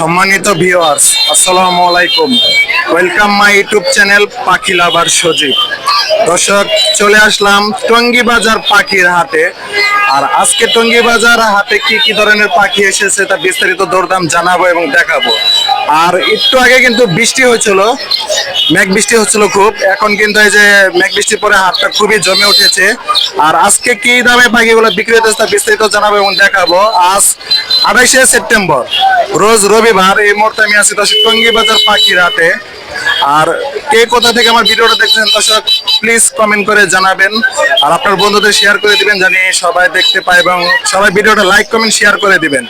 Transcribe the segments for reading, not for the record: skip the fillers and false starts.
সম্মানিত ভিউয়ার্স, আসসালামু আলাইকুম। ওয়েলকাম মাই ইউটিউব চ্যানেল পাখি লাভার সজীব। দর্শক, চলে আসলাম টঙ্গী বাজার পাখির হাটে। আর আজকে টঙ্গী বাজার হাটে কি কি ধরনের পাখি এসেছে তা বিস্তারিত দরদাম জানাবো এবং দেখাবো। আর একটু আগে কিন্তু বৃষ্টি হয়েছিল, মেঘ বৃষ্টি হচ্ছিল খুব। এখন কিন্তু এই যে মেঘ বৃষ্টির পরে হাটটা খুবই জমে উঠেছে। আর আজকে কি দামে পাখিগুলো বিক্রি হতেছে তা বিস্তারিত জানাবো এবং দেখাবো। আজ 28শে সেপ্টেম্বর, রোজ রবিবার। এই মুহূর্তে আমি আছি দর্শক টঙ্গী বাজার পাখির হাটে। আর কে কোথা থেকে আমার ভিডিওটা দেখছেন দর্শক, প্লিজ কমেন্ট করে জানাবেন। আর আপনার বন্ধুদের শেয়ার করে দিবেন, জানি সবাই দেখতে পায় এবং সবাই ভিডিওটা লাইক কমেন্ট শেয়ার করে দিবেন।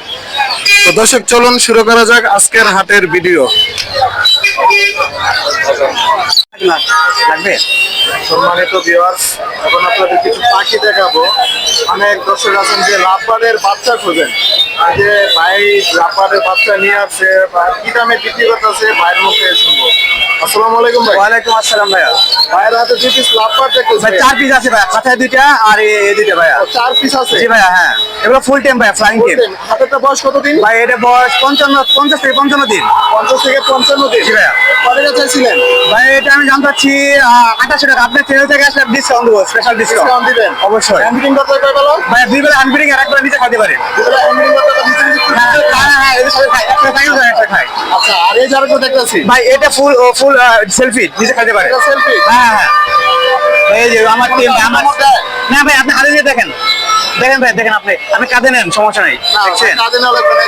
তো দর্শক, চলুন শুরু করা যাক আজকের হাটের ভিডিও। সম্মানিত ভিউয়ার্স, এখন আপনাদের কিছু পাখি দেখাবো। অনেক দর্শক আছেন যে লাভবারের বাচ্চা খোঁজেন, যে ভাই লাভবারের বাচ্চা নিয়ে আসছে বা কি দামে বিক্রি করতেছে ভাইয়ের মুখে শুনবো। আসসালামু আলাইকুম ভাই। ওয়ালাইকুম আসসালাম ভাইয়া। ভাইয়ের হাতে 2 পিস লাভবার দেখতেছি। ভাই 4 পিস আছে ভাইয়া, মাথায় 2টা আর এই 2টা ভাইয়া। 4 পিস আছে? জি ভাইয়া, হ্যাঁ। এগুলো ফুল টাইম ভাইয়া, ফ্লাইং টাইম। হাতেরটা বয়স কতদিন ভাই এটা বয়স 50 থেকে 55 দিন। 50 থেকে 55 দিন। জি ভাইয়া। কত টাকা চাইছিলেন? ভাই এটা আমি জানতে চাচ্ছি 2800 টাকা। আপনার চ্যানেল থেকে আসলে ডিসকাউন্ট দেবো, স্পেশাল ডিসকাউন্ট ডিসকাউন্ট দিবেন অবশ্যই। হ্যান্ডলিং করতে কয় বেলা? ভাই 2 বেলা আনবিডিং আর 1 বেলা নিচে খাইতে পারেন। দুটো হ্যান্ডলিং করতে নিচে নিচে হ্যাঁ, এর সাথে খাই, একটা খাই। আচ্ছা, আর এই যারা দেখতেছি ভাই এটা ফুল সেলফি নিচে খাইতে পারেন। এটা সেলফি? হ্যাঁ হ্যাঁ। এই যে আমার টিম, আমার না ভাই, আপনি হাতে দিয়ে দেখেন ভাই, দেখেন আপনি কাঁধে নেন, সমস্যা নাই। দেখছেন কাজে না লাগবে না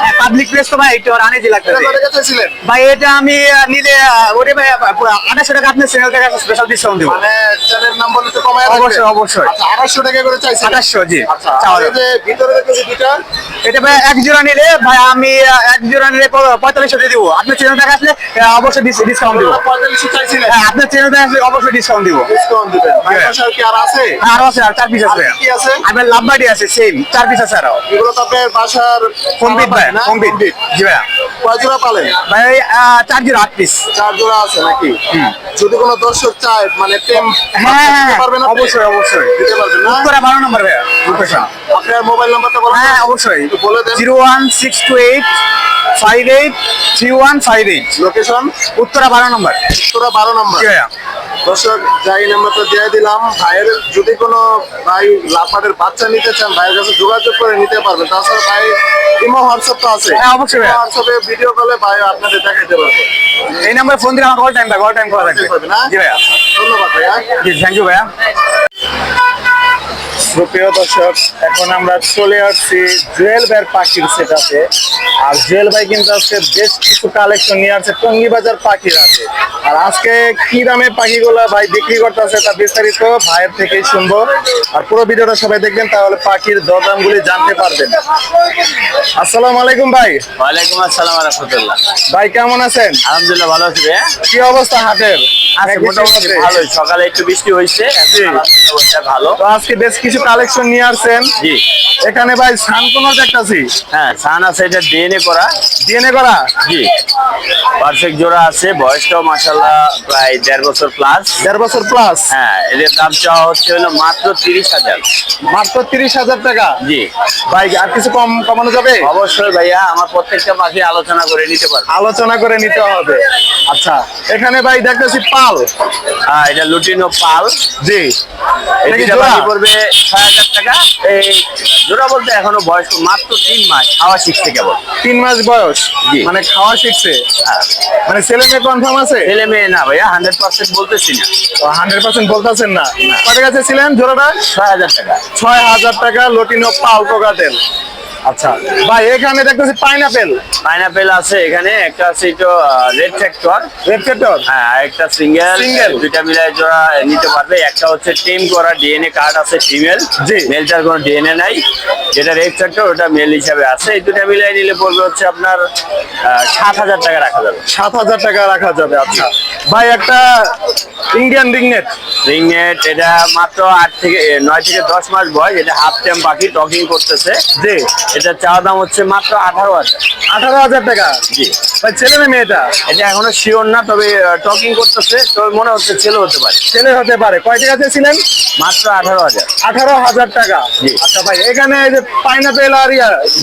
যে পাবলিক প্লেস তো ভাই, একটু আনিজি লাগবে। চাইছিলেন ভাই এটা আমি নিলে ওরে ভাই 2800 টাকা আপনার চ্যানেল থেকে স্পেশাল ডিসকাউন্ট দেব। মানে চ্যানেল নাম বলে তো কমায় রাখবেন? অবশ্যই অবশ্যই। আচ্ছা, 2800 টাকা করে চাইছেন? 2800, জি। আচ্ছা, আর এই যে ভিতরে দেখতেছি দুটো, এটা ভাই এক জোড়া নিলে ভাই আমি এক জোড়া নিলে 4500 দিয়ে দিব। আপনার চ্যানেল থেকে আসলে অবশ্যই ডিসকাউন্ট দেব। 4500 চাইছিলেন? হ্যাঁ, আপনার চ্যানেল থেকে আসলে অবশ্যই ডিসকাউন্ট দেব। ডিসকাউন্ট দিবেন। ভাষা কি আর আছে? আর আছে, আর 4 পিস আছে। আর কি আছে? আমার লাভবাড়ি আছে, সেম 4 পিস আছে। আরো এগুলো তো আপনার বাসার কমপ্লিট ভাই, না? কমপ্লিট। জি ভাই। কয় জোড়া পালেন? ভাই 4 জোড়া 8 পিস। 4 জোড়া আছে নাকি? যদি কোনো দর্শক চায় মানে টেম হ্যাঁ, পারবেন আপনি? অবশ্যই অবশ্যই দিতে পারবেন না? উত্তরা 12 নম্বর ভাইয়া, লোকেশন। আপনার মোবাইল নাম্বারটা বলুন। হ্যাঁ অবশ্যই, একটু বলে দেন। 016285858। লোকেশন উত্তরা 12 নম্বর। উত্তরা 12 নম্বর। জি ভাইয়া। দর্শক, যাই নাম্বারটা দিয়ে দিলাম। ভাইয়ের যদি কোনো ভাই লাফাটের বাচ্চা নিতে চান, ভাইয়ের কাছে যোগাযোগ করে নিতে পারবেন। তাছাড়া ভাই ইমো হোয়াটসঅ্যাপ তো আছে? হ্যাঁ, অবশ্যই ভাইয়া। হোয়াটসঅ্যাপে ভিডিও কলে ভাই আপনাদের দেখাইতে পারবে। এই নাম্বারে ফোন দিলে আমার অল টাইম ভাই, অল টাইম করা থাকবে। না? জি ভাইয়া। ধন্যবাদ ভাইয়া। জি, থ্যাংক ইউ ভাইয়া। সুপ্রিয় দর্শক, এখন আমরা চলে আসছি জুয়েল ভাইয়ের পাখির সেটাতে। আর জুয়েল ভাই কিন্তু আজকে বেশ কিছু কালেকশন নিয়ে আসছে টঙ্গী বাজার পাখির হাটে। আর আজকে কি দামে পাখিগুলো ভাই বিক্রি করতেছে তা বিস্তারিত ভাইয়ের থেকেই শুনবো। আর পুরো ভিডিওটা সবাই দেখবেন, তাহলে পাখির দরদামগুলি জানতে পারবেন। আসসালামু আলাইকুম ভাই। ওয়ালাইকুম আসসালাম ওয়া রাহমাতুল্লাহ। ভাই কেমন আছেন? আলহামদুলিল্লাহ ভালো আছি ভাইয়া। কি অবস্থা হাটের? মোটামুটি ভালোই, সকালে একটু বৃষ্টি হয়েছে, ভালো। তো আজকে বেশ কিছু কালেকশন নিয়ে আসছেন। জি। এখানে ভাই সানকোনো দেখতাছি। হ্যাঁ, সান আছে, এটা ডিএনএ করা। ডিএনএ করা? জি। পারফেক্ট জোড়া আছে, বয়সটাও মাশাআল্লাহ প্রায় 1.5 বছর প্লাস। 1.5 বছর প্লাস? হ্যাঁ, এদের দাম চাওয়া হচ্ছে হলো মাত্র 30,000। মাত্র 30,000 টাকা? জি। ভাই আর কিছু কমানো যাবে? অবশ্যই ভাইয়া, আমার প্রত্যেকটা পাখি আলোচনা করে নিতে পারবো। আলোচনা করে নিতে হবে। আচ্ছা, এখানে ভাই দেখতেছি পাল। হ্যাঁ, এটা লুটিনো পাল। জি। এটা কি এটা জোড়া? পাখি পড়বে 6,000 টাকা। এই জোড়া বলতে এখনো বয়স মাত্র 3 মাস, খাওয়া শিখছে কেবল। 3 মাস বয়স? জি। মানে খাওয়া শিখছে? হ্যাঁ। মানে ছেলে মেয়ে কনফার্ম আছে? ছেলে মেয়ে না ভাইয়া, 100% বলতেছি না। 100% বলতেছেন না? কত কাছে ছিলেন জোড়াটা? 6,000 টাকা। 6,000 টাকা লটিনো পাল কোকাটেল। আচ্ছা ভাই, এখানে দেখতেছি পাইনাপেল। পাইনাপেল আছে, এখানে একটা আছে একটু রেড ফ্যাক্টর। Red factor? হ্যাঁ, একটা সিঙ্গেল। দুইটা মিলাই জোড়া নিতে পারবে। একটা হচ্ছে টেম করা, ডিএনএ কার্ড আছে ফিমেল। জি। মেলটার কোনো ডিএনএ নাই। যেটা রেড ফ্যাক্টর ওটা মেল হিসাবে আছে। এই দুটা মিলাই নিলে পড়বে হচ্ছে আপনার 7,000 টাকা রাখা যাবে। 7,000 টাকা রাখা যাবে। আচ্ছা ভাই, একটা ইন্ডিয়ান রিংনেট। রিংনেট, এটা মাত্র 9 থেকে 10 মাস বয়স। এটা হাফ টাইম পাখি, টকিং করতেছে। জি। এটা চাওয়া দাম হচ্ছে মাত্র 18,000। 18,000 টাকা? জি। ভাই ছেলে না মেয়েটা? এটা এখনো শিওর না, তবে টকিং করতেছে, তবে মনে হচ্ছে ছেলে হতে পারে। ছেলে হতে পারে। কয় টাকা চেয়েছিলেন? মাত্র 18,000। 18,000 টাকা। জি। আচ্ছা ভাই, এখানে এই যে পাইনাপেল আর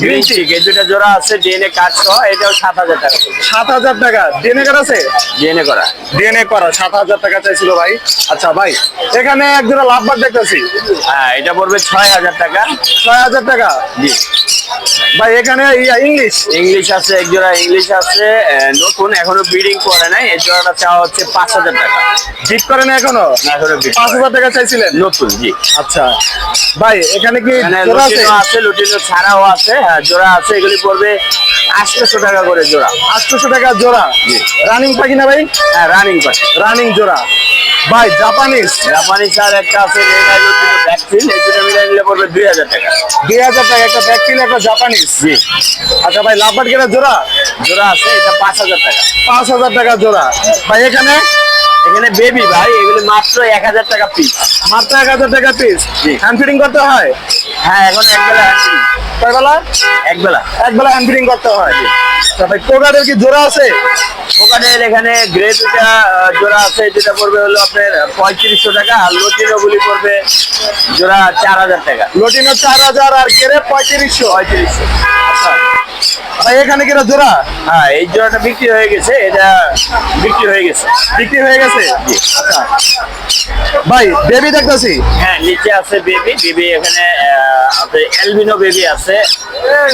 গ্রিন চিক এই দুইটা জোড়া আছে, ডিএনএ কার্ড সহ, এটাও 7,000 টাকা। 7,000 টাকা। ডিএনএ কার্ড আছে? ডিএনএ করা। ডিএনএ করা 7,000 টাকা চাইছিল ভাই। আচ্ছা ভাই, এখানে এক জোড়া লাভবার্ড দেখতেছি। হ্যাঁ, এটা পড়বে 6,000 টাকা। 6,000 টাকা। জি। ভাই এখানে ইংলিশ ইংলিশ আছে, এক জোড়া ইংলিশ আছে, নতুন, এখনো ব্রিডিং করে নাই। এই জোড়াটা চাওয়া হচ্ছে 5,000 টাকা। জিত করেন এখনো? না, এখনো breed করে নাই। 5,000 টাকা চাইছিলেন? নতুন। জি। আচ্ছা ভাই, এখানে কি এখানে জোড়া আছে? লুটিনো আছে, লুটিনো ছাড়াও আছে। হ্যাঁ, জোড়া আছে, এগুলি পড়বে 800 টাকা করে জোড়া। 800 টাকা জোড়া। জি। রানিং পাখি না ভাই? হ্যাঁ, রানিং পাখি। রানিং জোড়া। ভাই জাপানিজ জাপানি স্যার একটা আছে, ভ্যাকসিন, এই দুটো মিলে নিলে পড়বে 2,000 টাকা। 2,000 টাকা। একটা ব্যাকটিল, একটা জাপানিজ। জি। আচ্ছা ভাই, লাভবার্ড কেনা জোড়া? জোড়া আছে, এটা 5,000 টাকা। 5,000 টাকা জোড়া। ভাই এখানে এখানে বেবি ভাই, এগুলি মাত্র 1,000 টাকা পিস। মাত্র 1,000 টাকা পিস। জি। হ্যান্ড ফিডিং করতে হয়? হ্যাঁ, এখন একবেলা কয় বেলা? একবেলা। একবেলা হ্যান্ড ফিডিং করতে হয়। আচ্ছা ভাই, কোকাটের কি জোড়া আছে? ওখানের এখানে গ্রে দুটা জোড়া আছে, যেটা পড়বে হলো আপনার 3500 টাকা, আর লটিনো গুলি পড়বে জোড়া 4,000 টাকা। লটিনো 4,000 আর গেরে 3500। 3500। আচ্ছা ভাই, এখানে কিনা জোড়া? হ্যাঁ, এই জোড়াটা বিক্রি হয়ে গেছে, এটা বিক্রি হয়ে গেছে। বিক্রি হয়ে গেছে? জি। আচ্ছা ভাই, বেবি দেখতেছি। হ্যাঁ, নিচে আছে বেবি। বেবি এখানে আপনার অ্যালবিনো বেবি আছে,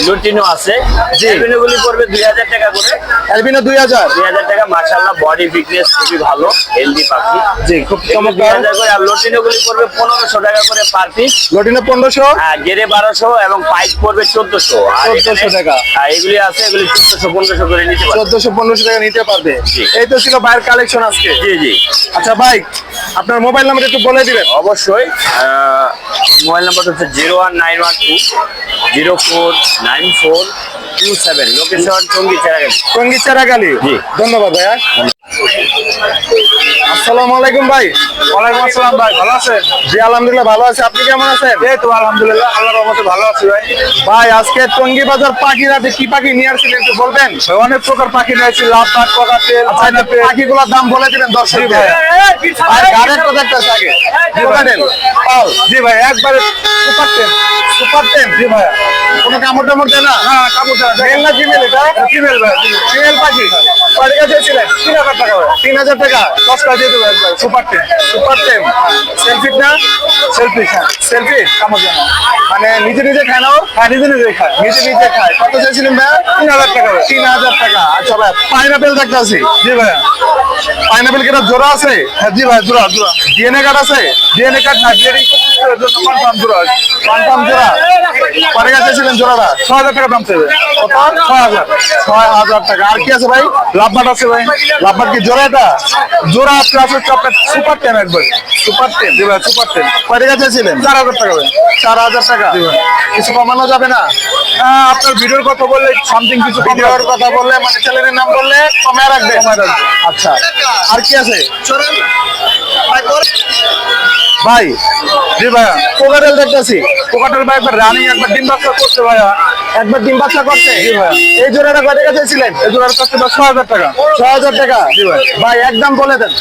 লুটিনো আছে। অ্যালবিনো গুলি পড়বে 2,000 টাকা করে। অ্যালবিনো 2,000। 2,000 টাকা। মাশাআল্লাহ, বডি ফিটনেস খুবই ভালো, হেলদি পাখি। জি, খুব চমৎকার। 2,000 করে। আর লটিনো গুলি পড়বে 1,500 টাকা করে পার পিস। লটিনো 1,500। হ্যাঁ, গেরে 1,200 এবং পাইপ পড়বে 1,400। আর 1,400 টাকা। এগুলি আছে, এগুলি 1,400 করে নিতে পারবে। 1,400-1,500 টাকা নিতে পারবে। জি। এই তো ছিল ভাইয়ের কালেকশন আজকে। জি জি, আচ্ছা ভাই, আপনার মোবাইল নাম্বার একটু বলে দিবেন। অবশ্যই। মোবাইল নাম্বার হচ্ছে 01912049427। লোকেশন টঙ্গী চেরাগালি। টঙ্গী চেরাগালি। জি। ধন্যবাদ ভাইয়া। আসসালামু আলাইকুম ভাই। ওয়ালাইকুম আসসালাম ভাই, ভালো আছেন? জি আলহামদুলিল্লাহ ভালো আছি। আপনি কেমন আছেন? এই তো আলহামদুলিল্লাহ, আল্লাহর রহমতে ভালো আছি ভাই। ভাই আজকে টঙ্গী বাজার পাখির হাটে কি পাখি নিয়ে আসছিলেন একটু বলবেন? ভাই, অনেক প্রকার পাখি নিয়েছি, লাভবার্ড, কোকাটেল, আচ্ছা, পাইনাপেল। পাখিগুলোর দাম বলে দিবেন দর্শক ভাই। আর গাড়ির কথা একটা থাকে। কোকাটেল, পাল। জি ভাই, একবারে সুপার টেন। Super ten. জি ভাইয়া। কোনো কামড় টামড় দেয় না? হ্যাঁ, কাপড় মেল না ফিমেল এটা? ফিমেল ভাই। ফিমেল পাখি। কয় টাকা চেয়েছিলেন? 3,000 টাকা ভাই। 3,000 টাকা। 10 টাকা দিয়ে দেবো একবার, super ten. Super ten. Selfie না? সেলফি। হ্যাঁ, সেলফি? কামড় দেয় না। মানে নিজে নিজে খায় না ও? হ্যাঁ, নিজে নিজে খায়। নিজে নিজে খায়। কত চেয়েছিলেন ভাই? 3,000 টাকা ভাই। 3,000 টাকা। আচ্ছা ভাই, পাইনাপেল দেখতেছি। জি ভাইয়া। পাইনাপেল কেটা জোড়া আছে? হ্যাঁ, জি ভাই, জোড়া জোড়া। ডিএনএ কার্ড আছে? ডিএনএ কার্ড না, ডিএনএ জন্য কনফার্ম জোড়া। কনফার্ম জোড়া? কত টাকা চেয়েছিলেন জোড়াটা? 6,000 টাকা দাম চাইবে। কত? 6,000। 6,000 টাকা। আর কি আছে ভাই? লাভবার্ড আছে ভাই। লাভবার কি জোড়া এটা? জোড়া আছে, আছে আপনার সুপার টেন একবার। Super ten. জি ভাই, সুপার টেন। কয় টাকা চেয়েছিলেন? 4,000 টাকা ভাই। 4,000 টাকা। কিছু কমানো যাবে না? আপনার ভিডিওর কথা বললে সামথিং কিছু কম ভিডিওর কথা বললে মানে চ্যানেলের নাম বললে কমায় রাখবে। আচ্ছা, আর কি আছে ভাই? জি ভাইয়া। কোকাটেল দেখতেছি। কোকাটেল ভাই একবার রানিং, একবার ডিম বাচ্চা করছে ভাইয়া। একবার ডিম বাচ্চা করছে। জি ভাইয়া। এই জোড়াটা কয় টাকা চেয়েছিলেন? এই জোড়ার কাছে 6,000 টাকা। 6,000 টাকা। জি ভাই। ভাই একদম বলে দেন।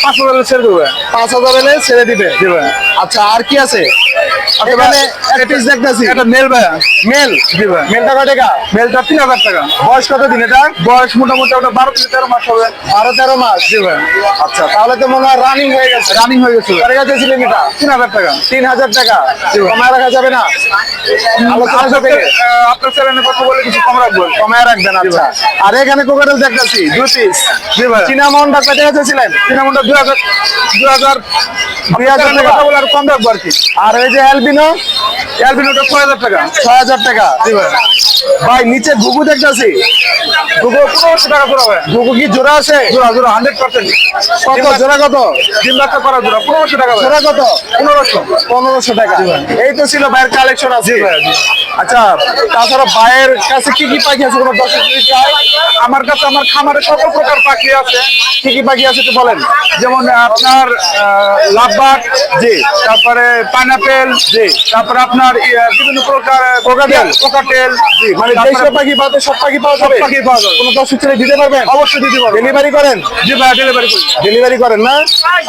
5,000 ছেড়ে দেবো ভাইয়া। 5,000 এলে ছেড়ে দিবে। জি ভাই। আচ্ছা, আর কি আছে? এখানে এক piece দেখতেছি। এটা মেল ভাইয়া। মেল। জি ভাই। মেলটা কয় টাকা? মেলটা 3,000 টাকা। বয়স কত দিন এটা? বয়স মোটামুটি ওটা 12 থেকে 13 মাস হবে। 12-13 মাস। জি ভাই। আচ্ছা, তাহলে তো মনে হয় রানিং হয়ে গেছে। রানিং হয়ে গেছে ভাই। কয় টাকা চেয়েছিলেন এটা? 3,000 টাকা। 3,000 টাকা। কমায় রাখা যাবে না? আলোচনা সাপেক্ষে আপনার চ্যানেলে কথা বলে কিছু কম রাখবো। কমায় রাখবেন। আচ্ছা, আর এখানে কোকাটেল দেখতেছি 2 পিস। জি ভাই। চিনামনটা কয় টাকা চেয়েছিলেন? সিনেমাটা 2,000 2,000 টাকা। কথা বলে আর কম রাখবো আর কি। আর এই যে অ্যালবিনো? অ্যালবিনোটা 6,000 টাকা। 6,000 টাকা। জি ভাই। ভাই নিচে ঘুঘু দেখতেছি। দুটো 1500 টাকা জোড়া ভাই। ঘুঘু কি জোড়া আছে? জোড়া জোড়া 100%। কত জোড়া? কত ডিম বাচ্চা করা জোড়া 1500 টাকা ভাই। জোড়া? কত? 1500। 1500 টাকা। এই তো ছিল ভাইয়ের কালেকশন আছে। জি ভাই, জি। আচ্ছা, তাছাড়া ভাইয়ের কাছে কি কি পাখি আছে? কোনো দর্শক যদি চায়? আমার কাছে আমার খামারে সকল প্রকার পাখি আছে। কি কি পাখি আছে একটু বলেন। যেমন আপনার লাভবার্ড, জি। তারপরে পাইনাপেল, জি। তারপরে আপনার বিভিন্ন প্রকার কোকাটেল। কোকাটেল, জি। মানে দেশীয় পাখি বাদে সব পাখি পাওয়া যাবে? পাখি পাওয়া যাবে। কোনো দর্শক ছেলে দিতে পারবেন? অবশ্যই দিতে পারবো। ডেলিভারি করেন? জি ভাই, ডেলিভারি করি। ডেলিভারি করেন না?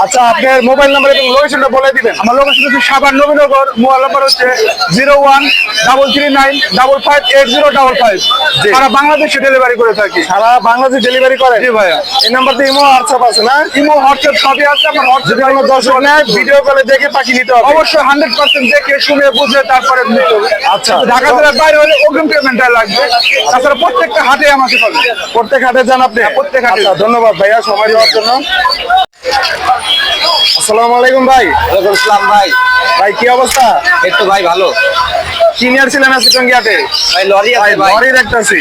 আচ্ছা, আপনার মোবাইল নাম্বার এবং লোকেশনটা বলে দিবেন। আমার লোকেশন হচ্ছে সাভার নবীনগর, মোবাইল নাম্বার হচ্ছে 013395858055। জি। সারা বাংলাদেশে ডেলিভারি করে থাকি। সারা বাংলাদেশে ডেলিভারি করেন? জি ভাইয়া। এই নাম্বারতে ইমো হোয়াটসঅ্যাপ আছে না? ইমো, হোয়াটসঅ্যাপ সবই আছে। আমার যদি হোয়াটসঅ্যাপ কোনো দর্শক নেয় ভিডিও কলে দেখে পাখি নিতে হবে? অবশ্যই 100% দেখে শুনে বুঝে তারপরে নিতে হবে। আচ্ছা। ঢাকা জেলার বাইরে হলে অগ্রিম পেমেন্টটা লাগবে। তাছাড়া প্রত্যেকটা হাটে আমাকে পাবে। প্রত্যেক হাটে যান আপনি? প্রত্যেক হাটে। আচ্ছা, ধন্যবাদ ভাইয়া সময় দেওয়ার জন্য। আসসালামু আলাইকুম ভাই। ওয়ালাইকুম আসসালাম ভাই। ভাই কি অবস্থা? এই তো ভাই ভালো। কি নিয়ে আসছিলেন আজকে টঙ্গী হাটে? ভাই লরি ভাই আছে ভাই। লরি দেখতেছি,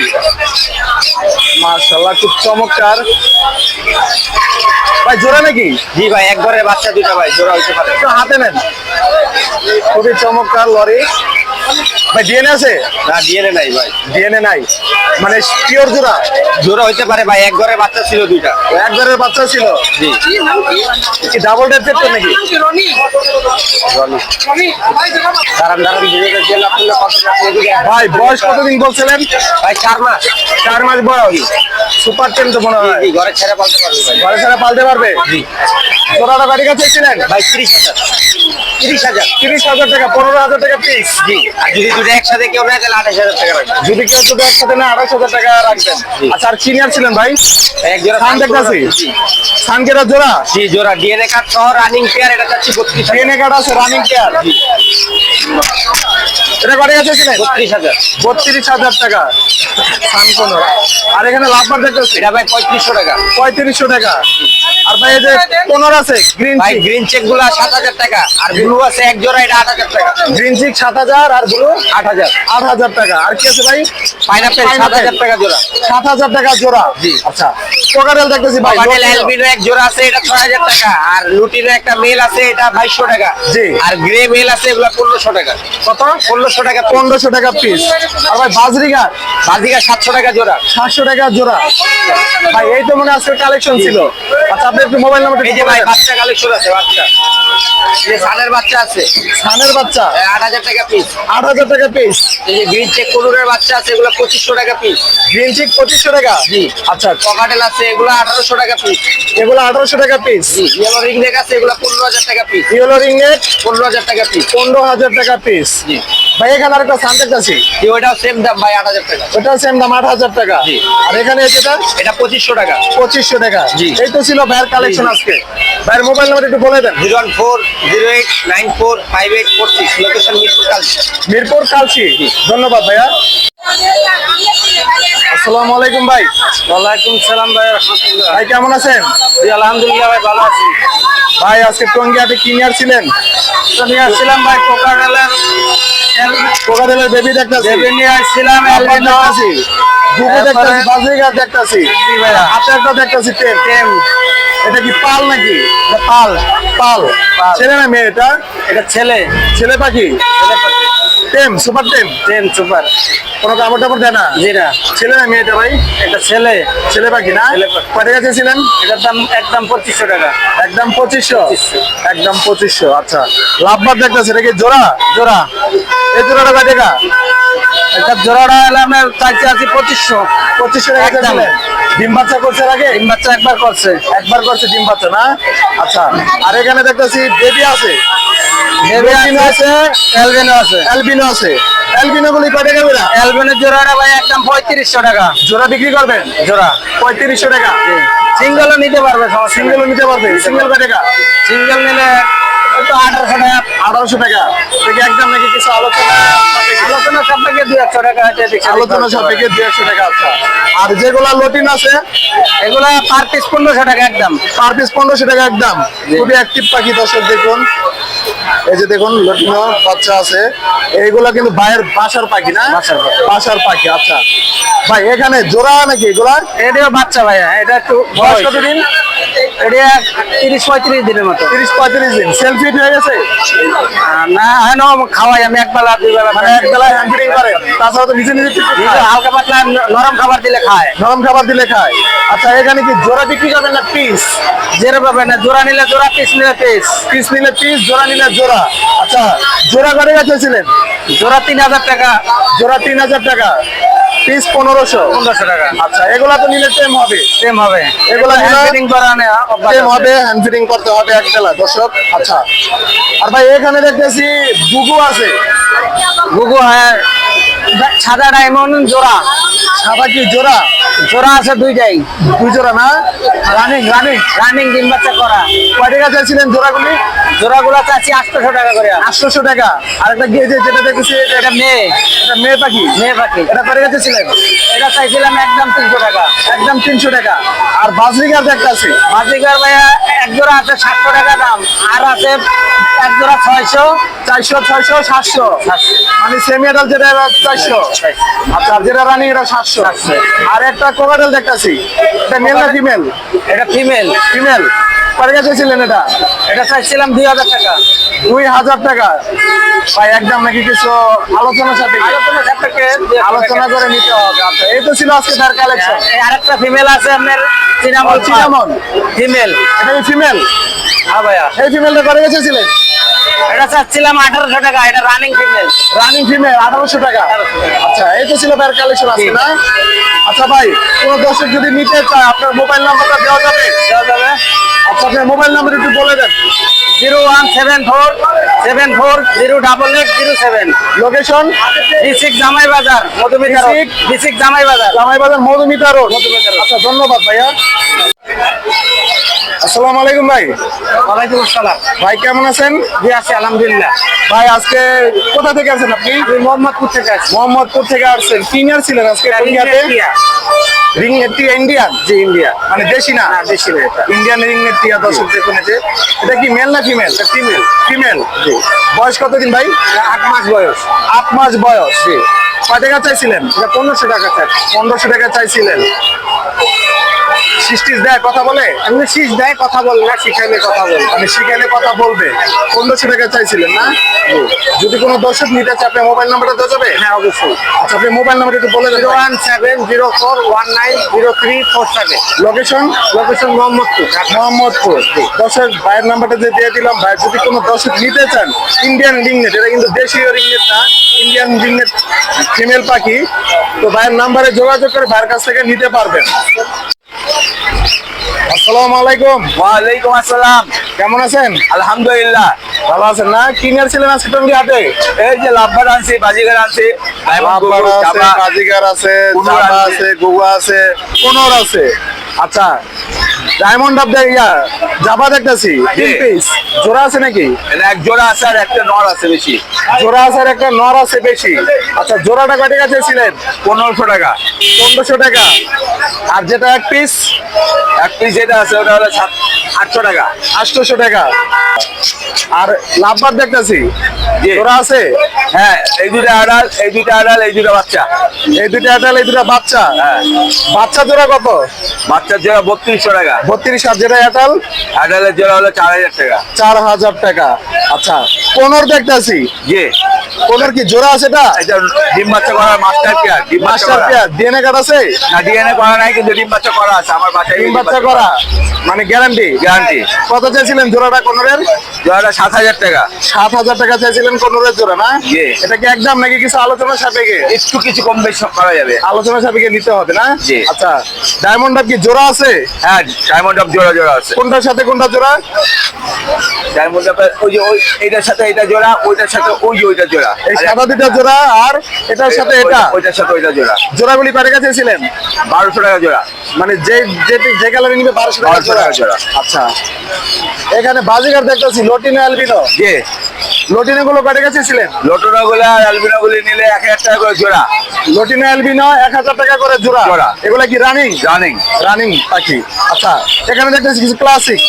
মাশাআল্লাহ খুব চমৎকার। ভাই জোড়া নাকি? জি ভাই, এক ঘরের বাচ্চা দুইটা ভাই, জোড়া হইতে পারে। একটু হাতে নেন। খুবই চমৎকার লরি। ভাই ডিএনএ আছে? না, ডিএনএ নাই ভাই। ডিএনএ নাই মানে পিওর জোড়া? জোড়া হইতে পারে ভাই, এক ঘরের বাচ্চা ছিল দুইটা। একবারের বাচ্চা ছিল? জি। কি ডাবল ডেট চেক নাকি? দাঁড়ান দাঁড়ান, ডিএনএ জেল আপনারা কত টাকা দিবেন? ভাই বয়স কতদিন বলছিলেন? ভাই 4 মাস। 4 মাস বয়স। সুপার টেন তো মনে হয়। জি, ঘরে ছেড়ে পালতে পারবে ভাই। ঘরে ছাড়া পালতে পারবে? জি। জোড়াটা বাড়ি কাছে ছিলেন? ভাই 30,000। 30,000। 30,000 টাকা, 15,000 টাকা পিস। জি। আর যদি দুটো একসাথে কেউ নেয় তাহলে 28,000 টাকা রাখবেন। যদি কেউ দুটো একসাথে না 28,000 টাকা রাখবেন। জি। আচ্ছা, আর সিনিয়র ছিলেন ভাই? এক জোড়া সান দেখতেছি। জি। সানকেরা জোড়া? জি, জোড়া ডিএনএ কার্ড সহ রানিং পেয়ার, এটা চাচ্ছি 32,000। ডিএনএ কার্ড আছে, রানিং কেয়ার। জি। এটা বাড়ি কাছে ছিলেন? 32,000। 32,000 টাকা সানকোনো। আর এখানে লাভবার দেখতেছি এটা ভাই 3500 টাকা। 3500 টাকা। আর ভাই এই যে 15 আছে গ্রিন ভাই চিক। গ্রিন চেক গুলা 7,000 টাকা। আর ব্লু আছে এক জোড়া, এটা 8,000 টাকা। গ্রিন চিক 7,000 আর ব্লু 8,000। 8,000 টাকা। আর কি আছে ভাই? পাইনাপেল 7,000 টাকা জোড়া। 7,000 টাকা জোড়া। জি। আচ্ছা, কোকাটেল দেখতেছি ভাই। পাটেল অ্যালবিনো এক জোড়া আছে, এটা 6,000 টাকা। আর লুটিনো একটা মেল আছে, এটা 2,200 টাকা। জি। আর গ্রে মেল আছে, এগুলা 1,500 টাকা। কত? 1,500 টাকা। 1500 টাকা পিস। আর ভাই বাজরিগা বাজিকা 700 টাকা জোড়া। 700 টাকা জোড়া। ভাই এই তো মনে হয় আজকে কালেকশন ছিল। আচ্ছা, আপনি একটু মোবাইল নাম্বারটা এই যে ভাই বাচ্চা কালেকশন আছে, বাচ্চা। এই যে সানের বাচ্চা আছে, সানের বাচ্চা 8,000 টাকা পিস। 8,000 টাকা পিস। এই যে গ্রিন চেক কলুরের বাচ্চা আছে, এগুলা 2,500 টাকা পিস। গ্রিন চিক 2500 টাকা। জি। আচ্ছা, ককাটেল আছে, এগুলা 1,800 টাকা পিস। এগুলো 1800 টাকা পিস। জি। ইয়েলো রিংনেক আছে, এগুলা 15,000 টাকা পিস। ইয়েলো রিংনেট 15,000 টাকা পিস। 15,000 টাকা পিস। জি। ভাই এখানে আরেকটা সানটেক আছে, জি, ওইটাও সেম দাম ভাই, 8,000 টাকা। ওটা সেম দাম 8,000 টাকা। জি। আর এখানে যেটা এটা 2,500 টাকা। 2500 টাকা। জি। এই তো ছিল ভাইয়ের কালেকশন জি, জি। আজকে। ভাইয়ের মোবাইল নাম্বার একটু বলে দেন। 01408945846, লোকেশন মিরপুর কালচি। মিরপুর কালচি। ধন্যবাদ ভাইয়া। আসসালামু আলাইকুম ভাই। ওয়ালাইকুম সালাম ভাই, রাহমাতুল্লাহ। ভাই কেমন আছেন? জি, আলহামদুলিল্লাহ ভাই, ভালো আছি। ভাই আজকে টঙ্গী হাটে কি নিয়ে আসছিলেন? তো নিয়ে আসছিলাম ভাই কোকাটেলের কোকাটেলের বেবি দেখতাছি, বেবি নিয়ে আসছিলাম, অ্যালবিনো দেখতাছি, দুটো তারপরে- দেখতাছি, বাজরিগা দেখতাছি, জি ভাইয়া। হাতে একটা দেখতাছি টেম। টেম। এটা কি পাল নাকি? পাল। পাল। পাল। ছেলে না মেয়ে এটা? এটা ছেলে। ছেলে পাখি। টেম, সুপার টেম। Tame super. কোনো কাপড় টাপড় দেয় না? জি না, ছেলে না মেয়ে এটা ভাই? এটা ছেলে। ছেলে পাখি না? ছেলে পাখি। কয় টাকা চেয়েছিলেন? এটার দাম একদম 2,500 টাকা। একদম 2500। একদম 2500। আচ্ছা, লাভবার দেখতেছি, এটা কি জোড়া? জোড়া। এই জোড়াটা কয় টাকা? এটা জোড়াটা হলে আপনার চাইতে আছি 2,500। 2500 টাকা একদম। চেয়েছিলেন। ডিম বাচ্চা করছে এর আগে? ডিম বাচ্চা একবার করছে। একবার করছে ডিম বাচ্চা না? আচ্ছা, আর এখানে দেখতেছি বেবি আছে, বেবি লুটিনো আছে, অ্যালবিনো আছে। অ্যালবিনো আছে। অ্যালবিনো গুলি কয় টাকা করে? অ্যালবিনো জোড়াটা ভাই একদম 3,500 টাকা জোড়া বিক্রি করবেন? জোড়া। 3500 টাকা। সিঙ্গেলও নিতে পারবে, সিঙ্গেল নিতে পারবে? সিঙ্গেল কয় টাকা? সিঙ্গেল নিলে তো 1,800 টাকা। 1800 টাকা। দেখি একদম নাকি কিছু আলোচনা আলোচনা সাপেক্ষে 200 টাকা আছে, আলোচনা সাপেক্ষে 200 টাকা। আচ্ছা, আর যেগুলা লটিন আছে এগুলা পার পিস 1,500 টাকা একদম। পার পিস 1500 টাকা একদম। খুবই অ্যাক্টিভ পাখি দর্শক দেখুন। এই যে দেখুন লটিনো বাচ্চা আছে, এইগুলা কিন্তু ভাইয়ের বাসার পাখি না? বাসার পাখি। বাসার পাখি। আচ্ছা ভাই, এখানে জোড়া নাকি এগুলা? এটাও বাচ্চা ভাইয়া, এটা একটু বয়স বয়স কতদিন? এটা 30-35 দিনের মতো। 30-35 দিন। সেলফি হয়ে গেছে? না হ্যাঁ, খাওয়াই আমি, একবেলা 2 বেলা, মানে এক বেলায় হ্যান্ড ফিডিং করেন? তাছাড়া তো নিজে নিজে ফিডিং নিজে খায়? হালকা পাতলা নরম খাবার দিলে খায়। নরম খাবার দিলে খায়। আচ্ছা, এখানে কি জোড়া বিক্রি করবেন না পিস? জেরো পাবে না, জোড়া নিলে জোড়া, পিস নিলে পিস। পিস নিলে পিস, জোড়া নিলে জোড়া। আচ্ছা, জোড়া করে গেছিলেন? জোড়া 3,000 টাকা। জোড়া 3000 টাকা। পিস 1500। 1500 টাকা। আচ্ছা, এগুলা তো নিলে সেম হবে। সেম হবে, এগুলো হ্যান্ড ফিটিং করা নেওয়া সেম হবে, হ্যান্ড ফিটিং করতে হবে এক বেলা দর্শক। আচ্ছা, আর ভাই এখানে দেখতেছি গুগু আছে। গুগু, হ্যাঁ, সাদা ডায়মন্ড জোড়া। সাদা কি জোড়া? জোড়া আছে দুইটাই, 2 জোড়া না? রানিং রানিং রানিং ডিম বাচ্চা করা। কয় টাকা চাইছিলেন জোড়াগুলি? জোড়াগুলো চাচ্ছি 800 টাকা করে। 800 টাকা। আর একটা গেজে যেটা দেখতেছি এটা মেয়ে, এটা মেয়ে পাখি। মেয়ে পাখি। এটা কয় টাকা চাইছিলেন? এটা চাইছিলাম একদম 300 টাকা। একদম 300 টাকা। আর বাজরিকার একটা আছে, বাজিকার ভাইয়া এক জোড়া আছে 700 টাকা দাম, আর আছে এক জোড়া 600। 400, 600, 700। মানে সেমি আডাল যেটা 400। আচ্ছা, আর যেটা রানিং এটা 700। আর একটা কোকাটেল দেখতেছি, এটা মেল না ফিমেল? এটা ফিমেল। ফিমেল। কয় টাকা চাইছিলেন এটা? এটা চাইছিলাম 2000 টাকা। 2000 টাকা। ভাই একদম নাকি কিছু আলোচনা সাপেক্ষে? আলোচনা সাপেক্ষে আলোচনা করে নিতে হবে। আচ্ছা, এই তো ছিল আজকে তার কালেকশন। আরেকটা ফিমেল আছে আপনার, চিনামন। Cinnamon female. এটা কি ফিমেল? হ্যাঁ ভাইয়া, এই ফিমেলটা কয় টাকা চাইছিলেন? এটা চাচ্ছিলাম 1800 টাকা। এটা রানিং ফিমেল। রানিং ফিমেল 1800 টাকা। আচ্ছা, এই তো ছিল তার কালেকশন আজকে না? আচ্ছা ভাই, কোন দর্শক যদি নিতে চায় আপনার মোবাইল নাম্বারটা দেওয়া যাবে? দেওয়া যাবে। আচ্ছা, আপনার মোবাইল নাম্বার একটু বলে দেন। 01747408807। লোকেশন? ডিস্ট্রিক্ট জামাই বাজার, মধুমিতা রোড। ডিস্ট্রিক্ট জামাই বাজার। জামাই বাজার, মধুমিতা রোড। আচ্ছা, ধন্যবাদ ভাইয়া। আসসালামু আলাইকুম ভাই। ওয়ালাইকুম আসসালাম। ভাই কেমন আছেন? জি আছি আলহামদুলিল্লাহ। ভাই আজকে কোথা থেকে আসছেন আপনি? আমি মোহাম্মদপুর থেকে আছি। মোহাম্মদপুর থেকে আসছেন। কিনার ছিলেন আজকে টঙ্গিয়াতে? রিং নেট টিয়া ইন্ডিয়ান? জি ইন্ডিয়া। মানে দেশি না? দেশি না এটা। ইন্ডিয়ান রিং নেট টিয়া দর্শক দেখুন এতে। এটা কি মেল না ফিমেল? ফিমেল। ফিমেল। জি। বয়স কতদিন ভাই? 8 মাস বয়স। 8 মাস বয়স। জি। কয় টাকা চাইছিলেন? এটা 1500 টাকা স্যার। 1500 টাকা চাইছিলেন। সৃষ্টি দেয়, কথা বলে? এমনি শীষ দেয়, কথা বলে না, শিখাইলে কথা বলে। মানে শিখাইলে কথা বলবে। 1500 টাকা চাইছিলেন না? যদি কোনো দর্শক নিতে চায় আপনার মোবাইল নাম্বারটা দেওয়া যাবে? হ্যাঁ অবশ্যই। আচ্ছা, আপনি মোবাইল নাম্বারটা একটু বলে দেন। 01704190347। লোকেশন? লোকেশন মোহাম্মদপুর। মোহাম্মদপুর। দর্শক ভাইয়ের নাম্বারটা যে দিয়ে দিলাম, ভাই যদি কোনো দর্শক নিতে চান ইন্ডিয়ান রিংনেট, এটা কিন্তু দেশীয় রিংনেট না, ইন্ডিয়ান রিংনেট ফিমেল পাখি, তো ভাইয়ের নাম্বারে যোগাযোগ করে ভাইয়ের কাছ থেকে নিতে পারবেন। আসসালামু আলাইকুম। ওয়ালাইকুম আসসালাম। কেমন আছেন? আলহামদুলিল্লাহ। ভালো আছেন না? কিনার ছিলেন আজকে টঙ্গী হাটে? এই যে লাভবার আনছি, বাজিগার আনছি, লাভবার আছে, বাজিগার আছে, কুনুর জাবা আছে। আছে, গুগা আছে, কোনর আছে। আচ্ছা, ডায়মন্ড আপ ইয়া জাবা দেখতেছি, জি। 3 পিস জোড়া আছে নাকি? এটা এক জোড়া আছে আর একটা নর আছে বেশি। জোড়া আছে আর একটা নর আছে বেশি। আচ্ছা, জোড়াটা কয় টাকা চাইছিলেন? 1500 টাকা। 1500 টাকা। আর যেটা এক পিস? এক পিস যেটা আছে ওটা হলো 800 টাকা। 800 টাকা। আর লাভবার দেখতেছি, জি। জোড়া আছে? হ্যাঁ, এই দুটা আড়াল, এই দুটা আড়াল, এই দুটা বাচ্চা। এই দুটা আটাল, এই দুটা বাচ্চা। হ্যাঁ, বাচ্চা জোড়া কত? বাচ্চার জোড়া 3200 টাকা। 32। আর যেটা আটাল? আড়ালের জোড়া হলো 4000 টাকা। 4000 টাকা। আচ্ছা, কোনর দেখতেছি, জি। কোনর কি জোড়া আছে? এটা এটা ডিম বাচ্চা করা মাস্টার পেয়ার। ডিম বাচ্চা মাস্টার করা। পেয়ার ডিএনএ কার্ড আছে? না, ডিএনএ করা নাই, কিন্তু ডিম বাচ্চা করা আছে আমার বাসায়। ডিম বাচ্চা করা মানে গ্যারান্টি? গ্যারান্টি। কত চাইছিলেন জোড়াটা কোনরের? জোড়াটা 7000 টাকা। 7000 টাকা চাইছিলেন কোনরের জোড়া না? জি। এটা কি একদম নাকি কিছু আলোচনা সাপেক্ষে? একটু কিছু কম বেশি করা যাবে। আলোচনা সাপেক্ষে নিতে হবে না? জি। আচ্ছা, ডায়মন্ড আপ কি জোড়া আছে? হ্যাঁ, ডায়মন্ড আপ জোড়া জোড়া আছে। কোনটার সাথে কোনটা জোড়া? ডায়মন্ড আপ ওই যে ওই এইটার সাথে এটা জোড়া, ওইটার সাথে ওই যে ওইটা জোড়া। এই সাদা দুটা জোড়া আর এটার সাথে এটা? ওইটার সাথে ওইটা জোড়া। জোড়াগুলি কয় টাকা চাইছিলেন? 1200 টাকা জোড়া। মানে যে যে যে কালারে নিবে 1200 টাকা 1200 টাকা জোড়া। আচ্ছা, এখানে বাজিগার দেখতেছি, লটিনো অ্যালবিনো। জি। লটিনো গুলো কয় টাকা চাইছিলেন? লোটোনা গুলা আর অ্যালবিনো গুলি নিলে 1000 টাকা করে জোড়া। লটিনো অ্যালবিনো 1000 টাকা করে জোড়া। জোড়া। এগুলা কি রানিং? রানিং। রানিং পাখি। আচ্ছা, এখানে দেখতেছি কিছু ক্লাসিক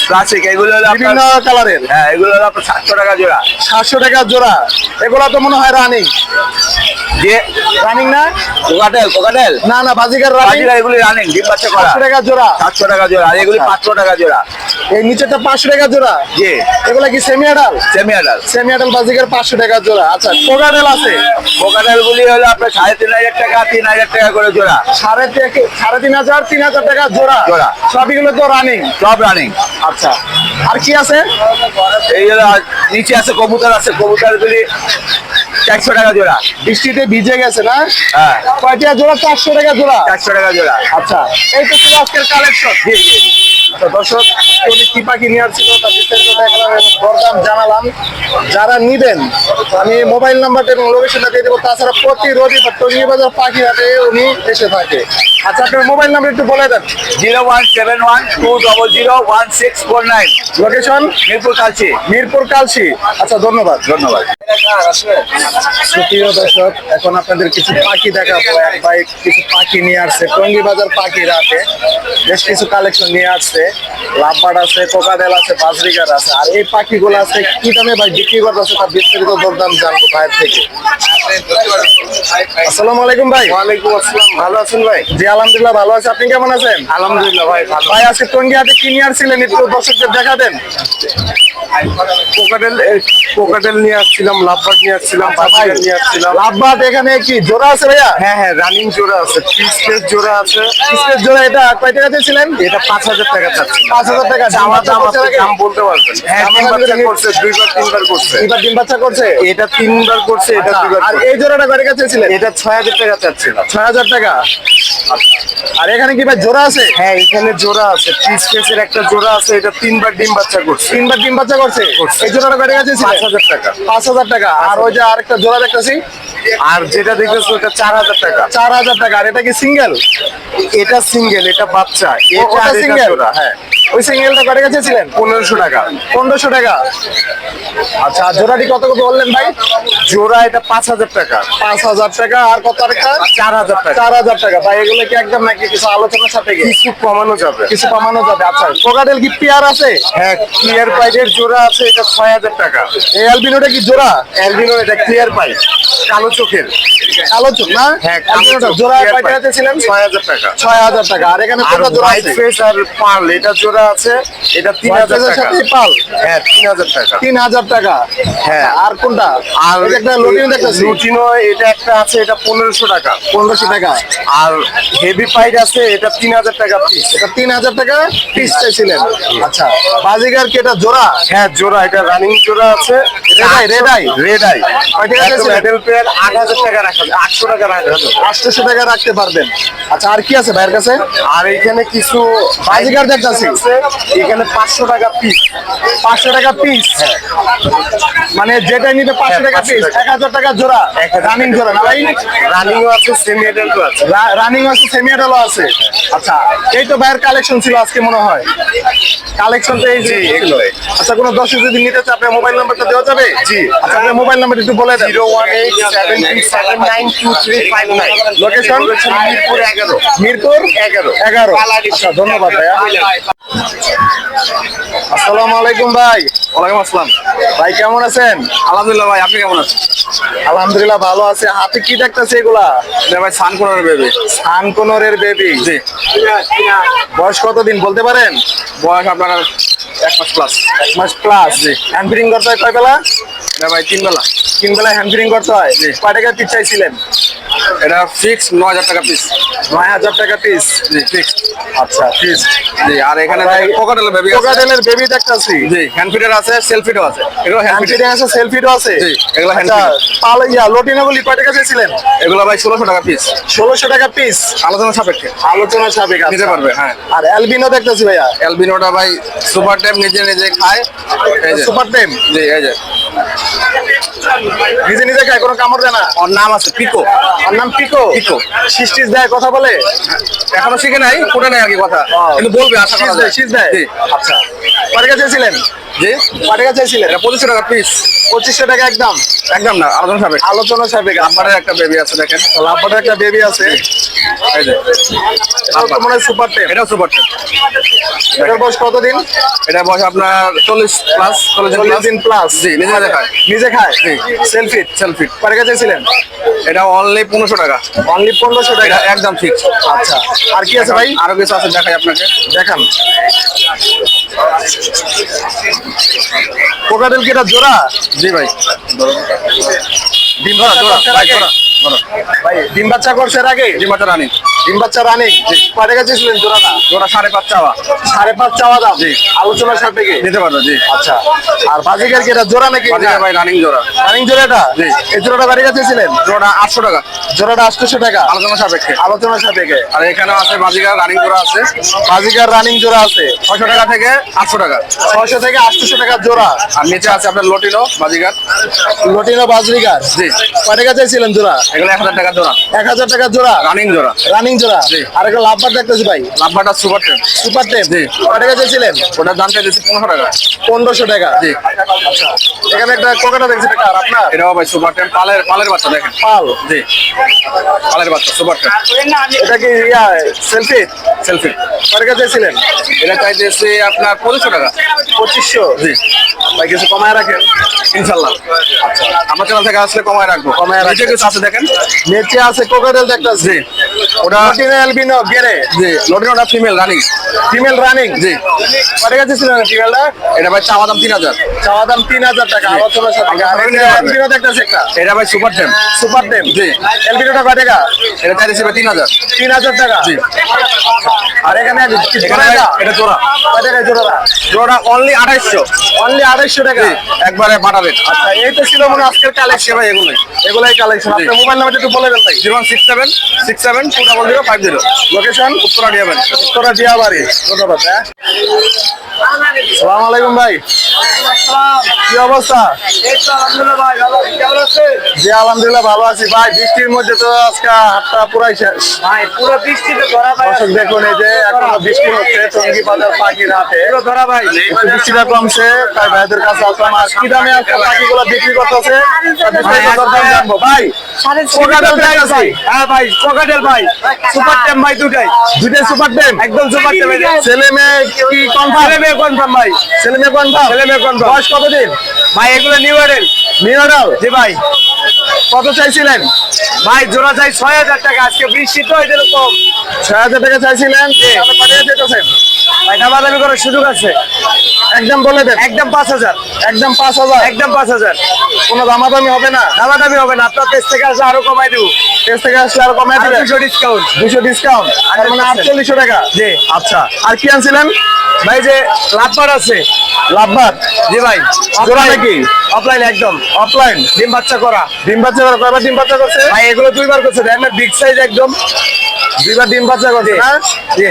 ক্লাসিক, এগুলো হলো বিভিন্ন আপনার, কালারের। হ্যাঁ এগুলো হলো আপনার 700 টাকা জোড়া। 700 টাকা জোড়া। এগুলা তো মনে হয় রানিং। যে রানিং না? কোকাটেল, কোকাটেল না না, বাজিগার রানিং। বাজিরা এগুলি রানিং, ডিম বাচ্চা করা। 700 টাকা জোড়া। 700 টাকা জোড়া, আর এগুলি 500 টাকা জোড়া। এই নিচেটা 500 টাকা জোড়া। জি। এগুলা কি সেমি আডাল? সেমি আডাল। সেমি আডাল বাজিগার 500 টাকা জোড়া। আচ্ছা, কোকাটেল আছে? কোকাটেল গুলি হলো আপনার 3500 টাকা, 3000 টাকা করে জোড়া। 3500, 3000 টাকা জোড়া। জোড়া। সবগুলো তো রানিং। সব রানিং। আচ্ছা, আর কি আছে? এই হলো নিচে আছে কবুতর, আছে কবুতর গুলি 400 টাকা জোড়া। বৃষ্টিতে ভিজে গেছে না? হ্যাঁ, কয়টা জোড়া? 400 টাকা জোড়া। 400 টাকা জোড়া। আচ্ছা, এই তো ছিল আজকের কালেকশন। জি জি। আচ্ছা দর্শক, উনি কি পাখি নিয়ে আসছিল তার বিস্তারিত দেখালাম এবং দরদাম জানালাম। যারা নিবেন আমি মোবাইল নাম্বারটা এবং লোকেশনটা দিয়ে দেবো। তাছাড়া প্রতি রবিবার টঙ্গী বাজার পাখি হাটে উনি এসে থাকে। আচ্ছা, আপনার মোবাইল নাম্বার একটু বলে দেন। 01712001649। লোকেশন মিরপুর কালচি। মিরপুর কালসি। আচ্ছা, ধন্যবাদ। ধন্যবাদ। সুপ্রিয় দর্শক, এখন আপনাদের কিছু পাখি দেখাবো। এক ভাই কিছু পাখি নিয়ে আসছে টঙ্গী বাজার পাখির হাটে। বেশ কিছু কালেকশন নিয়ে আসছে। লাভবার্ড আছে, কোকাডেল আছে, বাজরিগার আছে। আর এই পাখিগুলো আছে কি দামে ভাই বিক্রি করতেছে তার বিস্তারিত দরদাম জানবো ভাইয়ের থেকে। আসসালামু আলাইকুম ভাই। ওয়ালাইকুম আসসালাম। ভালো আছেন ভাই? জি আলহামদুলিল্লাহ ভালো আছে। আপনি কেমন আছেন? আলহামদুলিল্লাহ ভাই ভালো। ভাই আজকে টঙ্গী হাটে কি নিয়ে আসছিলেন একটু দর্শকদের দেখাবেন। কোকাটেল নিয়ে আসছিলাম, লাভবার্ড নিয়ে আসছিলাম, বাজিগার নিয়ে আসছিলাম। লাভবার্ড এখানে কি জোড়া আছে ভাইয়া? হ্যাঁ হ্যাঁ, রানিং জোড়া আছে, পিস জোড়া আছে। স্পেস জোড়া এটা কয় টাকা দিয়েছিলেন? এটা 5000 টাকা চাচ্ছি। 5000 টাকা। আমার দাম করছে আছে, নাকি? দাম বলতে পারবেন? হ্যাঁ, আমার 3 বাচ্চা কাছে করছে, 2বার 3বার করছে। এবার ডিম বাচ্চা করছে। এটা 3বার করছে, এটা 2বার। আর এই জোড়াটা কয় টাকা চেয়েছিলেন? এটা 6000 টাকা চাচ্ছিলাম। 6000 টাকা। আর এখানে কি ভাই জোড়া আছে? হ্যাঁ, এখানে জোড়া আছে, পিস কেসের একটা জোড়া আছে, এটা 3বার ডিম বাচ্চা করছে। 3বার ডিম বাচ্চা করছে। এই জোড়াটা কয় টাকা চেয়েছিলেন? 5000 টাকা। 5000 টাকা। আর ওই যে আরেকটা জোড়া দেখতেছি আর যেটা দেখতেছো ওটা 4000 টাকা। 4000 টাকা। আর এটা কি সিঙ্গেল? এটা সিঙ্গেল, এটা বাচ্চা, এটা ওটা আর এটা single? জোড়া। হ্যাঁ, ওই সিঙ্গেলটা কয় টাকা চেয়েছিলেন? 1500 টাকা। 1500 টাকা। আচ্ছা, আর জোড়াটি কত কত বললেন ভাই? জোড়া এটা 5000 টাকা। 5000 টাকা। আর কত আরেকটা? 4000 টাকা। 4000 টাকা। ভাই এগুলো কি একদম নাকি কিছু আলোচনার সাথে কিছু কমানো যাবে। কিছু কমানো যাবে? আচ্ছা, কোকাটেল কি পেয়ার আছে? হ্যাঁ, ক্লিয়ার পাইডের জোড়া আছে, এটা 6000 টাকা। এই অ্যালবিনোটা কি জোড়া? অ্যালবিনো এটা ক্লিয়ার পাইড, কালো চোখের। কালো চোখ না? হ্যাঁ, অ্যালবিনোটা জোড়া কয় টাকা চেয়েছিলেন? 6000 টাকা। 6000 টাকা। আর এখানে আর কত জোড়া হোয়াইট আছে? ফেস আর পার্ল এটা জোড়া আছে, এটা 3000 হোয়াইট টাকা। সাথে পাল হ্যাঁ, 3000 টাকা। 3000 টাকা। হ্যাঁ। আর কোনটা? আর এই যে একটা লুটিনো দেখতেছি লুটিনো এটা একটা আছে, এটা 1500 টাকা। 1500 টাকা। আর হেভি পাইড আছে, এটা 3000 টাকা পিস। এটা 3000 টাকা পিস চাইছিলেন। আচ্ছা, বাজিগার কি এটা জোড়া? হ্যাঁ, জোড়া, এটা রানিং জোড়া আছে। red eye, red eye? Red eye. কয় টাকা দিয়েছিলেন? মেডেল পেয়ার 8000 টাকা রাখা যায়, 800 টাকা রাখা যাবে। 800 টাকা রাখতে পারবেন। আচ্ছা, আর কি আছে ভাইয়ের কাছে? আর এখানে কিছু বাজিগার দেখতাছি। আছে, এখানে 500 টাকা পিস। 500 টাকা পিস। মানে যেটা নিবে 500 টাকা 500 পিস। টাকা। 1000 টাকা জোড়া। রানিং জোড়া না ভাই? রানিংও আছে, সেমি এডাল্টও আছে। রানিং আছে, সেমি আডালও আছে। আচ্ছা, এই তো ভাইয়ের কালেকশন ছিল আজকে মনে হয়। কালেকশন তো এই যে জি, ছিল। এগুলোই। আচ্ছা, কোনো দর্শক যদি নিতে চায় আপনার মোবাইল নাম্বারটা দেওয়া যাবে? জি। আচ্ছা, আপনার মোবাইল নাম্বার একটু বলে দেন। 01872792359। লোকেশন? মিরপুর 11। মিরপুর 11। আচ্ছা, ধন্যবাদ ভাইয়া। আসসালামু আলাইকুম ভাই। ওয়ালাইকুম আসসালাম। ভাই কেমন আছেন? আলহামদুলিল্লাহ ভাই, আপনি কেমন আছেন? আলহামদুলিল্লাহ ভালো আছে। হাতে কি দেখতেছে এগুলা? এটা ভাই সানকোনার বেবি। সানকোনরের বেবি। জি। বয়স কতদিন বলতে পারেন? বয়স আপনার 1 মাস প্লাস। 1 মাস প্লাস। হ্যান্ড ফিডিং করতে হয় কয় বেলা? এটা ভাই 3 বেলা। 3 বেলা হ্যান্ড ফিডিং করতে হয়। কয় টাকা পিস চাইছিলেন? এটা ফিক্স 9000 টাকা পিস। 9000 টাকা পিস। জি, ফিক্স। আচ্ছা, পিস। জি, আর এখানে ভাই, কোকাটেলের বেবি আছে। কোকাটেলের বেবি দেখতেছি। জি, হ্যান্ড ফিডার আছে, সেলফ ফিডও আছে। এগুলো হ্যান্ড হ্যান্ড ফিডার। ফিডিং আছে, সেলফিডও আছে। জি, এগুলো hand আচ্ছা, feed। পাল লটিনাগুলি কয় টাকা চাইছিলেন? এগুলো ভাই 1600 টাকা পিস। 1600 টাকা পিস। আলোচনা সাপেক্ষে আলোচনা সাপেক্ষে। নিতে আচ্ছা। পারবে। হ্যাঁ, আর অ্যালবিনো দেখতেছি ভাইয়া। অ্যালবিনোটা ভাই সুপার টাইম নিজে নিজে খায়। এই যে সুপার টেম জি, এই যে নিজে নিজে খায়, কোনো কামড় দেয় না। ওর নাম আছে পিকো। আর নাম পিকো। পিকো। সিস্টিস দেয়, কথা বলে? এখনো শিখে নাই, ফুটে নাই আর কি কথা, কিন্তু বলবে আশা করা যায়। শীষ দেয়। জি। আচ্ছা, কয় টাকা চাইছিলেন? জি, কয় টাকা চাইছিলেন? এটা 2500 টাকা পিস। 2500 টাকা একদম। একদম না, আলোচনা সাপেক্ষে। আলোচনা সাপেক্ষে। লাভবারের একটা বেবি আছে, দেখেন। লাভবাটের একটা বেবি আছে। এই যে এটাও তো মনে হয় সুপার টেম। এটাও সুপার টাইম। এটার বয়স কতদিন? এটা বয়স আপনার 40 প্লাস। 40 দিন প্লাস। জি, নিজে নিজে খায়। নিজে খায়। জি। সেলফিট। সেলফিট। কয় টাকা চাইছিলেন? এটা অনলি 1500 টাকা। অনলি 1500 টাকা। এটা একদম ফিক্স। আচ্ছা, আর কি আছে ভাই? আরো কিছু আছে, দেখাই আপনাকে। দেখান। কোকাটেল কি এটা জোড়া? জি ভাই, ডিম জোড়া, বাচ্চা জোড়া, করছে ভাই, নাকি? জোড়া। ভাই ডিম বাচ্চা করছে এর আগে? ডিম বাচ্চা রানিং। ডিম বাচ্চা রানিং কয় টাকা চেয়েছিলেন জোড়াটা? জোড়া 5.5 চাওয়া। 5.5 চাওয়া দাম। জি। আলোচনা সাপেক্ষে নিতে পারবে জি। আচ্ছা। আর বাজিকার কি এটা জোড়া নাকি? বাজিকার ভাই রানিং জোড়া। রানিং জোড়াটা? জি। এই জোড়াটা কয় টাকা চেয়েছিলেন? জোড়া 800 টাকা। জোড়াটা 800 টাকা আলোচনা সাপেক্ষে। আলোচনা সাপেক্ষে। আর এখানে আছে বাজিকার রানিং জোড়া আছে। বাজিকার রানিং জোড়া আছে 600 টাকা থেকে 800 টাকা। 600 থেকে 800 টাকা জোড়া। আর নিচে আছে আপনার লটিনো বাজিকার। লটিনো বাজরিকার জি। কয় টাকা চাইছিলেন জোড়া? এগুলো 1000 টাকা জোড়া। 1000 টাকা জোড়া রানিং জোড়া। রানিং জোড়া। জি। আর একটা লাভবার দেখতেছি ভাই, লাভবাটা সুপার টেম। সুপার টেম জি। কয় টাকা চাইছিলেন? ওটার দাম চাইতেছি 1500 টাকা। 1500 টাকা। জি। আচ্ছা, এখানে একটা কোকাটা দেখছি, এটা কার আপনার? এটাও ভাই সুপার টেম পালের বাচ্চা দেখেন। পাল। জি। পালের বাচ্চা সুপার টেম। এটা কি সেলফি? সেলফি। কয় টাকা চাইছিলেন? এটা চাইতেছি আপনার 2500 টাকা। 2500। জি। ভাই কিছু কমায় রাখেন ইনশাল্লাহ। আমার চ্যানেল থেকে আসলে কমায় রাখবো। কমায় রাখবেন। নিচে কিছু আছে দেখেন। নিচে আছে কোকাটেল দেখতেছি। জি। ওটা লটিনো অ্যালবিনো গেরে জি লটিনোটা ফিমেল রানিং। Female running. জি। কয় টাকা চাইছিলেন ফিমেলটা? এটা ভাই চাওয়া দাম 3000। চাওয়া দাম 3000 টাকা আলোচনা সাপেক্ষে। আর আলোচনা এটা সাপেক্ষে। অ্যালবিনো দেখতেছি একটা এটা ভাই সুপার টেম। সুপার টেম। জি। অ্যালবিনোটা কয় টাকা? এটা চাইতেছি ভাই 3000। 3000 টাকা। জি। আর এখানে এখানে ভাই এটা জোড়া। কয় টাকা জোড়াটা? জোড়া অনলি 2800। অনলি 2800 টাকা। জি। একবারে বাটা রেট। আচ্ছা, এই তো ছিল মনে হয় আজকের আজকে কালেকশন। ভাই এগুলোই। এগুলাই কালেকশন। জি। আপনার মোবাইল নাম্বারটা একটু বলে দেন ভাই। 0167 লোকেশন উত্তরা ডিয়াবেন। উত্তরা দিয়াবাড়ি। ধন্যবাদ। হ্যাঁ, সালাম আলাইকুম ভাই, কি অবস্থা? জি আলহামদুলিল্লাহ ভালো আছি ভাই। বৃষ্টির মধ্যে তো আজকে হাটটা পুরাই শেষ ভাই পুরো বৃষ্টিতে ধরা ভাই। দর্শক দেখুন, এই যে এখনো বৃষ্টি হচ্ছে টঙ্গী বাজার পাখির হাটে। পুরো ধরা ভাই। একটু বৃষ্টিটা কমছে, তাই ভাইদের কাছে আসলাম। আর কি দামে আজকে পাখিগুলো বিক্রি করতেছে জানবো ভাই। কোকাটেল দেখতেছি। হ্যাঁ ভাই কোকাটেল ভাই সুপার টেম ভাই দুটাই সুপার টেম একদম সুপার টেম। ছেলে মেয়ে কি কনফার্ম? ছেলে মেয়ে কনফার্ম ভাই। ছেলে মেয়ে কনফার্ম। ছেলে মেয়ে confirm। বয়স কতদিন? ভাই এগুলো নিউ মডেল। New model. জি ভাই। কত চাইছিলেন? ভাই জোড়া চাই 6000 টাকা। আজকে বৃষ্টি তো এদের কম। 6000 টাকা চাইছিলেন, আপনি কত টাকা চাইতেছেন? ভাই দামাদামি করার সুযোগ আছে। একদম বলে দেন। একদম 5000। একদম 5000। একদম 5000। কোনো দামাদামি হবে না? দামাদামি হবে না। আপনার পেজ থেকে আসলে আরো কমাই দেবো। পেজ থেকে আসলে আর কমায় দিবেন? 200 ডিসকাউন্ট। 200 ডিসকাউন্ট, তার মানে 4800 টাকা। জি। আচ্ছা, আর কি আনছিলেন? ভাই যে লাভবার আছে। লাভবাদ জি ভাই। জোড়া নাকি? অফলাইন একদম। অফলাইন। ডিম বাচ্চা করা। ডিম বাচ্চা করে কয়বার ডিম বাচ্চা করছে? ভাই এগুলো দুইবার করছে। দেখেন বিগ সাইজ একদম। দুইবার ডিম বাচ্চা করছে না? জি।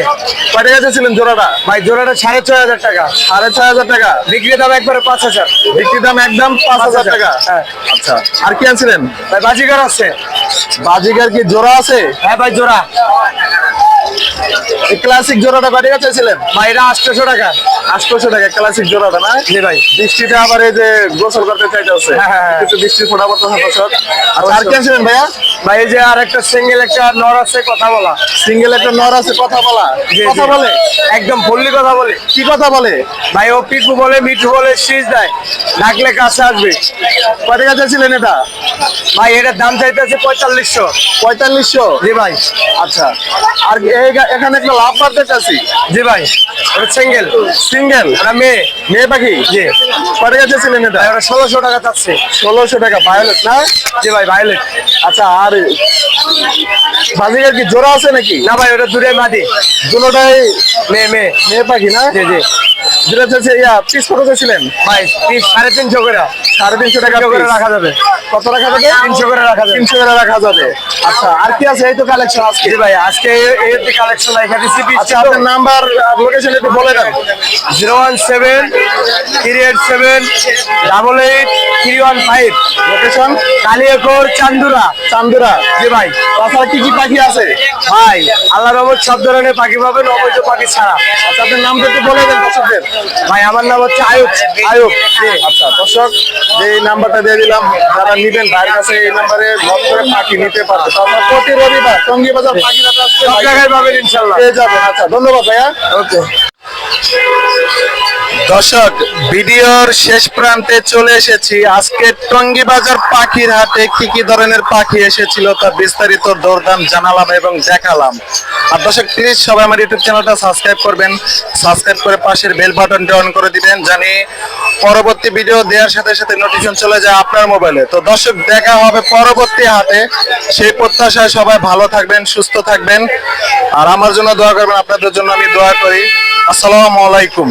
কয় টাকা চাইছিলেন জোড়াটা? ভাই জোড়াটা 6500 টাকা। 6500 টাকা। বিক্রি দাম একবারে 5000। বিক্রি দাম একদম 5000 টাকা। হ্যাঁ। আচ্ছা, আর কি আনছিলেন? ভাই বাজিগার আছে। বাজিকার কি জোড়া আছে? হ্যাঁ ভাই জোড়া। এই ক্লাসিক জোড়াটা কয় টাকা চাইছিলেন? ভাই এটা 800 টাকা। 800 টাকা ক্লাসিক জোড়াটা না? জি ভাই। বৃষ্টিতে আবার এই যে গোসল করতে চাইতেছে, হ্যাঁ, হ্যাঁ, হ্যাঁ। একটু বৃষ্টির ফোঁটা পড়তেছে দর্শক। আচ্ছা, আর কি আনছিলেন ভাইয়া? ভাই এই যে আর একটা সিঙ্গেল একটা নর আছে কথা বলা। সিঙ্গেল একটা নর আছে কথা বলা? জি, কথা জি। বলে? একদম ফুললি কথা বলে। কি কথা বলে? ভাই ও পিকু বলে মিঠু বলে শীষ দেয়। ডাকলে কাছে আসবে। কয় টাকা চাইছিলেন এটা? ভাই এটার দাম চাইতেছে 4500। 4500। জি ভাই। আচ্ছা, আর এখানে একটা লাভ বার দেখতেছি। জি ভাই। ওটা সিঙ্গেল। সিঙ্গেল। ওটা মেয়ে। মেয়ে পাখি? জি। কয় টাকা চাইছিলেন এটা? ভাই ওটা 1600 টাকা চাচ্ছে। 1600 টাকা। ভায়োলেট না? জি ভাই ভাইলেট। আচ্ছা, আর বাজিকার কি জোড়া আছে নাকি? না ভাই ওটা দূরে মাদি। দুটোটাই মেয়ে মেয়ে। মেয়ে পাখি না? জি জি। যেটা চাইছে পিস কত চাইছিলেন? ভাই পিস 350 করে। 350 টাকা 300 করে piece। রাখা যাবে। কত রাখা যাবে? 300 করে রাখা যাবে। 300 করে রাখা যাবে। আচ্ছা, আর কি আছে? এই তো কালেকশন আজকে। জি ভাই আজকে এই যে কালেকশন এখানে সিপি আচ্ছা, আপনার নাম্বার লোকেশন একটু বলে দেন। 017-387-88-315 লোকেশন কালিয়াকোর চান্দুরা। চান্দুরা। জি ভাই। তাছাড়া কি কি পাখি আছে? ভাই আল্লাহর রহমত সব ধরনের পাখি পাবেন, অবৈধ পাখি ছাড়া। আচ্ছা, আপনার নামটা একটু বলে দেন দর্শকদের। ভাই আমার নাম হচ্ছে আয়ুব। আয়ুব। আচ্ছা দর্শক, এই নাম্বারটা দিয়ে দিলাম, যারা নিবেন ভাইয়ের কাছে এই নাম্বারে লক করে পাখি নিতে পারবে। তো আপনার প্রতি রবিবার টঙ্গী বাজার পাখি হাটে আসলে সব জায়গায় পাবেন ইনশাল্লাহ। পেয়ে যাবেন। আচ্ছা, ধন্যবাদ ভাইয়া। ওকে। দর্শক, ভিডিওর শেষ প্রান্তে চলে এসেছি। আজকে টঙ্গী বাজার পাখির হাটে কি কি ধরনের পাখি এসেছিল তা বিস্তারিত দরদাম জানালাম এবং দেখালাম। আর দর্শক, প্লিজ সবাই আমার ইউটিউব চ্যানেলটা সাবস্ক্রাইব করবেন, সাবস্ক্রাইব করে পাশের বেল বাটনটি অন করে দিবেন, জানি পরবর্তী ভিডিও দেওয়ার সাথে সাথে নোটিফিকেশন চলে যায় আপনার মোবাইলে। তো দর্শক, দেখা হবে পরবর্তী হাটে। সেই প্রত্যাশায় সবাই ভালো থাকবেন, সুস্থ থাকবেন, আর আমার জন্য দোয়া করবেন, আপনাদের জন্য আমি দোয়া করি। আসসালামু আলাইকুম।